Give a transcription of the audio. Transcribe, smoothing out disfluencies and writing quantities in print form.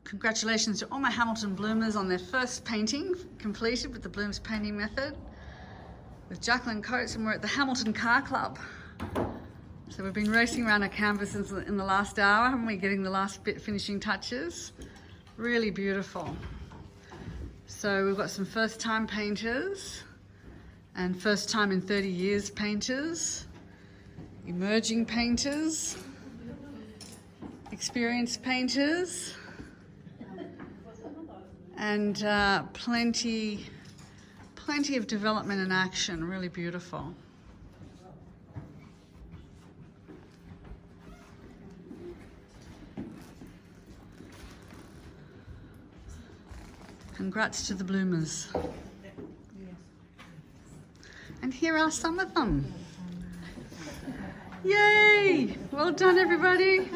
Congratulations to all my Hamilton Bloomers on their first painting completed with the Blooms painting method with Jacqueline Coates, and we're at the Hamilton Car Club. So we've been racing around our canvases in the last hour, haven't we, getting the last bit finishing touches. Really beautiful. So we've got some first time painters and first time in 30 years painters, emerging painters, experienced painters, and plenty of development and action. Really beautiful. Congrats to the Bloomers. And here are some of them. Yay! Well done, everybody.